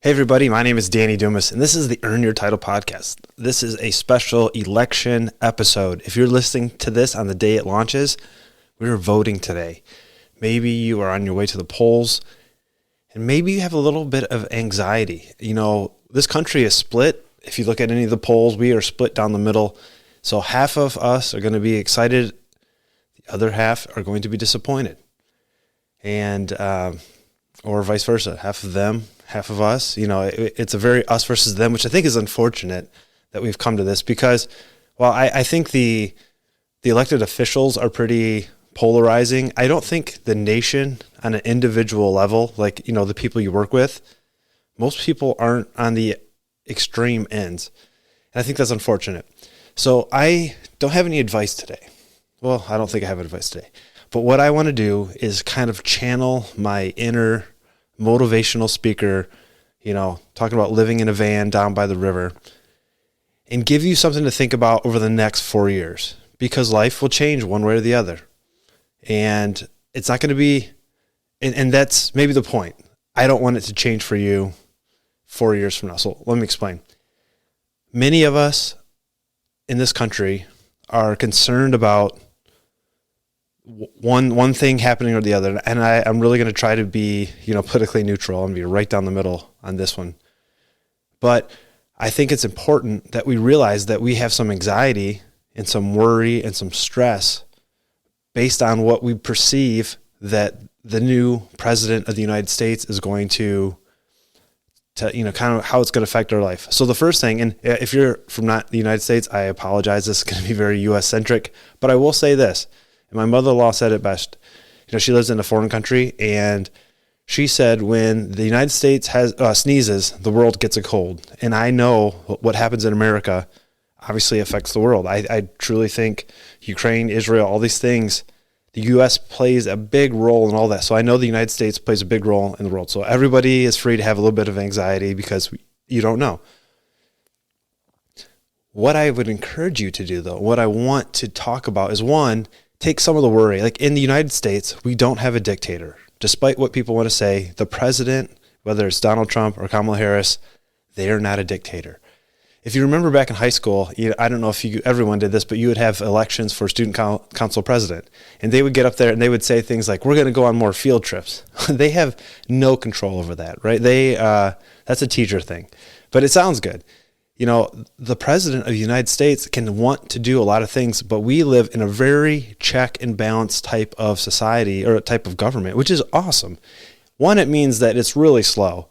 Hey everybody, my name is Danny Dumas, and this is the Earn Your Title podcast. This is a special election episode. If you're listening to this on the day it launches, we are voting today. Maybe you are on your way to the polls, and maybe you have a little bit of anxiety. You know, this country is split. If you look at any of the polls, we are split down the middle. So half of us are going to be excited. The other half are going to be disappointed. And, or vice versa, half of them, half of us. You know, it's a very us versus them, which I think is unfortunate that we've come to this because, well, I think the elected officials are pretty polarizing. I don't think the nation on an individual level, like, you know, the people you work with, most people aren't on the extreme ends. And I think that's unfortunate. So I don't have any advice today. Well, I don't think I have advice today. But what I want to do is kind of channel my inner motivational speaker, you know, talking about living in a van down by the river, and give you something to think about over the next 4 years, because life will change one way or the other. And it's not going to be, and that's maybe the point. I don't want it to change for you 4 years from now. So let me explain. Many of us in this country are concerned about one thing happening or the other, and I'm really going to try to be, you know, politically neutral and be right down the middle on this one. But I think it's important that we realize that we have some anxiety and some worry and some stress based on what we perceive that the new president of the United States is going to you know, kind of how it's going to affect our life. So the first thing, and if you're from not the United States, I apologize. This is going to be very U.S. centric, but I will say this. And my mother-in-law said it best. You know, she lives in a foreign country, and she said when the United States sneezes, the world gets a cold. And I know what happens in America obviously affects the world. I truly think Ukraine, Israel, all these things, the U.S. plays a big role in all that. So I know the United States plays a big role in the world. So everybody is free to have a little bit of anxiety because you don't know. What I would encourage you to do, though, what I want to talk about is, one, take some of the worry. Like in the United States, we don't have a dictator. Despite what people want to say, the president, whether it's Donald Trump or Kamala Harris, they are not a dictator. If you remember back in high school, I don't know if everyone did this, but you would have elections for student council president. And they would get up there and they would say things like, we're going to go on more field trips. They have no control over that, right? That's a teacher thing. But it sounds good. You know, the president of the United States can want to do a lot of things, but we live in a very check and balance type of society or type of government, which is awesome. One, it means that it's really slow.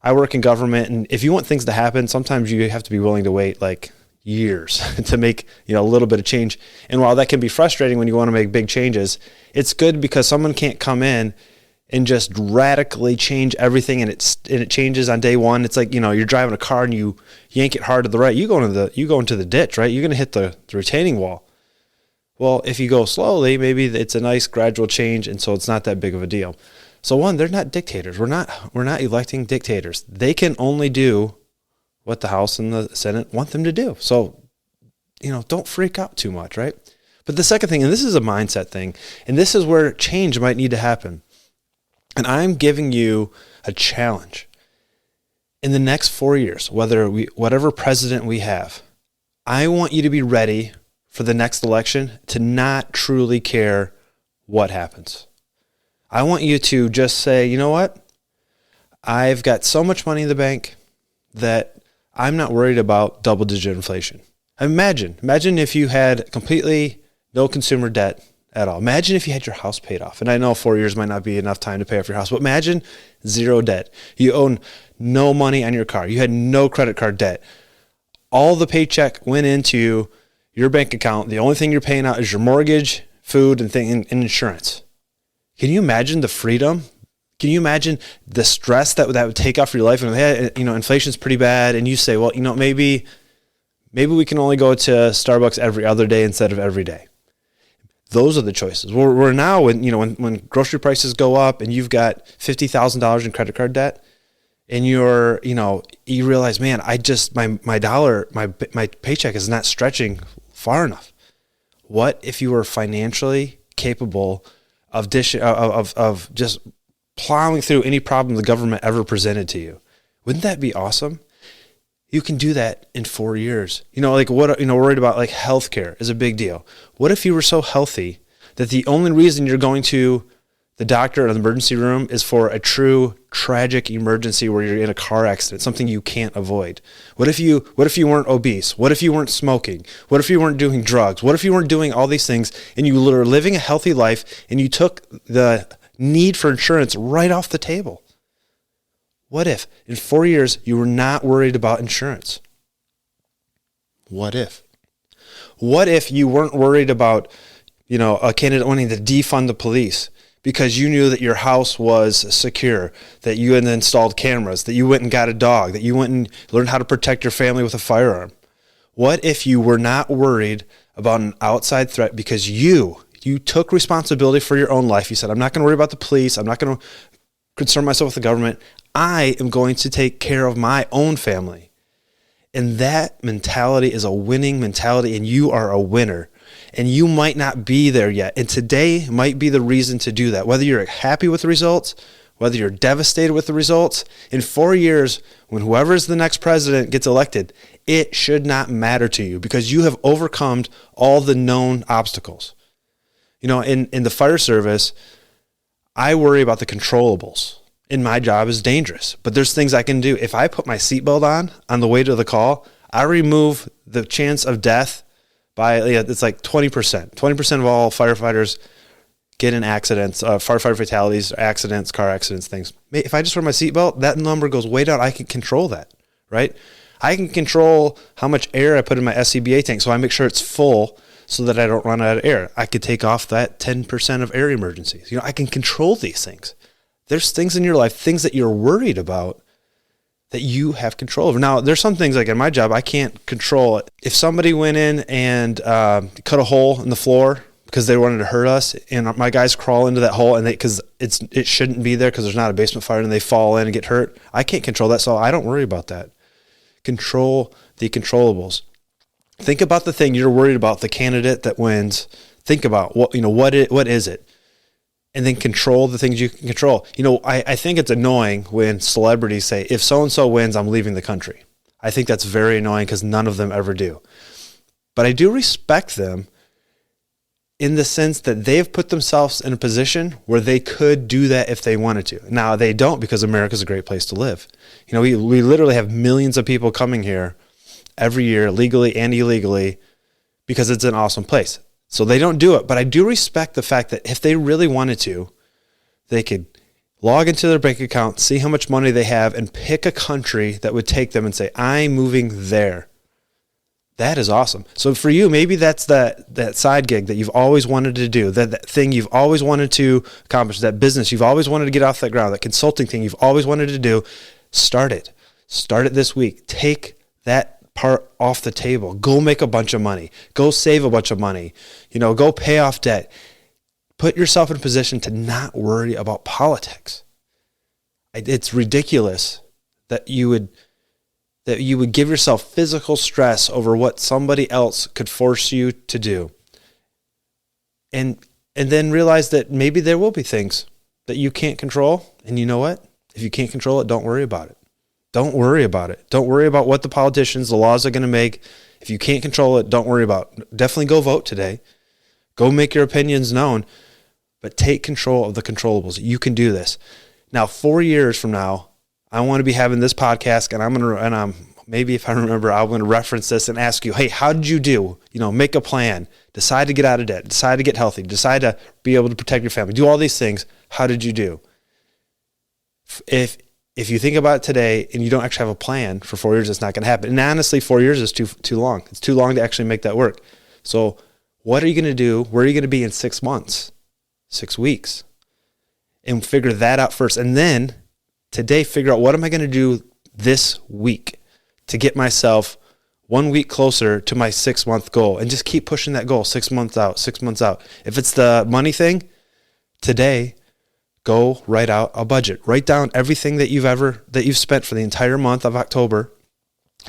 I work in government, and if you want things to happen, sometimes you have to be willing to wait like years to make, you know, a little bit of change. And while that can be frustrating when you want to make big changes, it's good because someone can't come in and just radically change everything, and it changes on day one. It's like, you know, you're driving a car and you yank it hard to the right, you go into the ditch, right? You're going to hit the retaining wall. Well, if you go slowly, maybe it's a nice gradual change, and so it's not that big of a deal. So one, they're not dictators. We're not electing dictators. They can only do what the House and the Senate want them to do. So, you know, don't freak out too much, right? But the second thing, and this is a mindset thing, and this is where change might need to happen. And I'm giving you a challenge. In the next 4 years, whatever president we have, I want you to be ready for the next election to not truly care what happens. I want you to just say, you know what? I've got so much money in the bank that I'm not worried about double-digit inflation. Imagine if you had completely no consumer debt at all. Imagine if you had your house paid off. And I know 4 years might not be enough time to pay off your house, but imagine zero debt. You own no money on your car. You had no credit card debt. All the paycheck went into your bank account. The only thing you're paying out is your mortgage, food, and insurance. Can you imagine the freedom? Can you imagine the stress that would take off your life? And hey, you know, inflation's pretty bad, and you say, well, you know, maybe we can only go to Starbucks every other day instead of every day. Those are the choices. We're now when grocery prices go up and you've got $50,000 in credit card debt, and you realize, man, my paycheck is not stretching far enough. What if you were financially capable of just plowing through any problem the government ever presented to you? Wouldn't that be awesome? You can do that in 4 years. Worried about like healthcare is a big deal. What if you were so healthy that the only reason you're going to the doctor or the emergency room is for a true tragic emergency where you're in a car accident, something you can't avoid? What if you weren't obese? What if you weren't smoking? What if you weren't doing drugs? What if you weren't doing all these things and you were living a healthy life and you took the need for insurance right off the table? What if in 4 years you were not worried about insurance? What if? What if you weren't worried about, a candidate wanting to defund the police because you knew that your house was secure, that you had installed cameras, that you went and got a dog, that you went and learned how to protect your family with a firearm? What if you were not worried about an outside threat because you took responsibility for your own life? You said, I'm not going to worry about the police. I'm not going to concern myself with the government. I am going to take care of my own family. And that mentality is a winning mentality, and you are a winner. And you might not be there yet. And today might be the reason to do that. Whether you're happy with the results, whether you're devastated with the results, in 4 years, when whoever is the next president gets elected, it should not matter to you because you have overcome all the known obstacles. In the fire service, I worry about the controllables. And my job is dangerous, but there's things I can do. If I put my seatbelt on the way to the call, I remove the chance of death by, it's like 20%. 20% of all firefighters get in accidents, firefighter fatalities, accidents, car accidents, things. If I just wear my seatbelt, that number goes way down. I can control that, right? I can control how much air I put in my SCBA tank, so I make sure it's full so that I don't run out of air. I could take off that 10% of air emergencies. I can control these things. There's things in your life, things that you're worried about that you have control over. Now, there's some things like in my job, I can't control it. If somebody went in and cut a hole in the floor because they wanted to hurt us, and my guys crawl into that hole and because it shouldn't be there because there's not a basement fire and they fall in and get hurt, I can't control that, so I don't worry about that. Control the controllables. Think about the thing you're worried about, the candidate that wins. Think about what is it? And then control the things you can control. I think it's annoying when celebrities say, if so-and-so wins, I'm leaving the country. I think that's very annoying because none of them ever do. But I do respect them in the sense that they've put themselves in a position where they could do that if they wanted to. Now, they don't because America's a great place to live. We literally have millions of people coming here every year, legally and illegally, because it's an awesome place. So they don't do it, but I do respect the fact that if they really wanted to, they could log into their bank account, see how much money they have, and pick a country that would take them and say, I'm moving there. That is awesome. So for you, maybe that's that side gig that you've always wanted to do, that thing you've always wanted to accomplish, that business you've always wanted to get off that ground, that consulting thing you've always wanted to do. Start it. Start it this week. Take that part off the table. Go make a bunch of money. Go save a bunch of money. Go pay off debt. Put yourself in a position to not worry about politics. It's ridiculous that you would give yourself physical stress over what somebody else could force you to do. And then realize that maybe there will be things that you can't control. And you know what? If you can't control it, don't worry about it. Don't worry about it. Don't worry about what the politicians, the laws are going to make. If you can't control it, don't worry about it. Definitely go vote today. Go make your opinions known, but take control of the controllables. You can do this. Now, 4 years from now, I want to be having this podcast, and maybe if I remember, I'm going to reference this and ask you, hey, how did you do? Make a plan, decide to get out of debt, decide to get healthy, decide to be able to protect your family, do all these things. How did you do? If you think about it today and you don't actually have a plan for 4 years, it's not going to happen. And honestly, 4 years is too long. It's too long to actually make that work. So what are you going to do? Where are you going to be in 6 months, 6 weeks? And figure that out first. And then today, figure out what am I going to do this week to get myself 1 week closer to my 6-month goal, and just keep pushing that goal 6 months out, 6 months out. If it's the money thing, today, go write out a budget. Write down everything that you've spent for the entire month of October.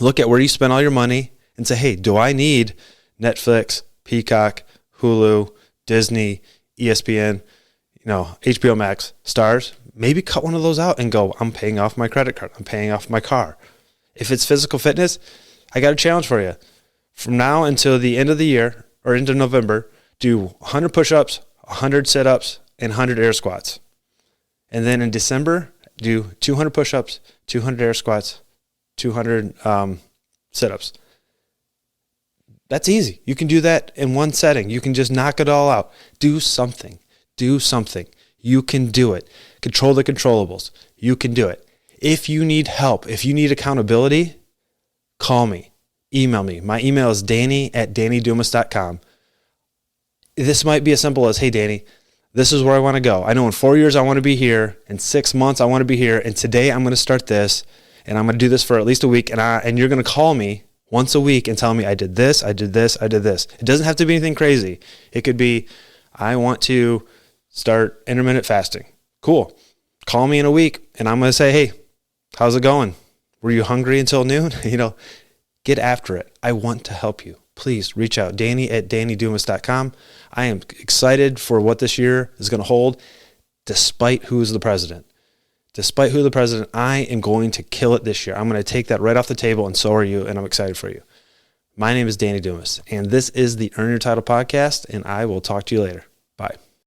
Look at where you spent all your money and say, hey, do I need Netflix, Peacock, Hulu, Disney, ESPN, HBO Max, Stars? maybe cut one of those out and go, I'm paying off my credit card. I'm paying off my car. If it's physical fitness, I got a challenge for you. From now until the end of the year or into November, do 100 push-ups, 100 sit-ups, and 100 air squats. And then in December, do 200 push-ups, 200 air squats, 200 sit-ups. That's easy. You can do that in one setting. You can just knock it all out. Do something. Do something. You can do it. Control the controllables. You can do it. If you need help, if you need accountability, call me. Email me. My email is danny@dannydumas.com. This might be as simple as, hey, Danny, this is where I want to go. I know in 4 years I want to be here. In 6 months I want to be here. And today I'm going to start this. And I'm going to do this for at least a week. And you're going to call me once a week and tell me I did this, I did this, I did this. It doesn't have to be anything crazy. It could be, I want to start intermittent fasting. Cool. Call me in a week and I'm going to say, hey, how's it going? Were you hungry until noon? Get after it. I want to help you. Please reach out. Danny@dannydumas.com. I am excited for what this year is going to hold, despite who's the president. Despite who the president, I am going to kill it this year. I'm going to take that right off the table, and so are you, and I'm excited for you. My name is Danny Dumas, and this is the Earn Your Title podcast, and I will talk to you later. Bye.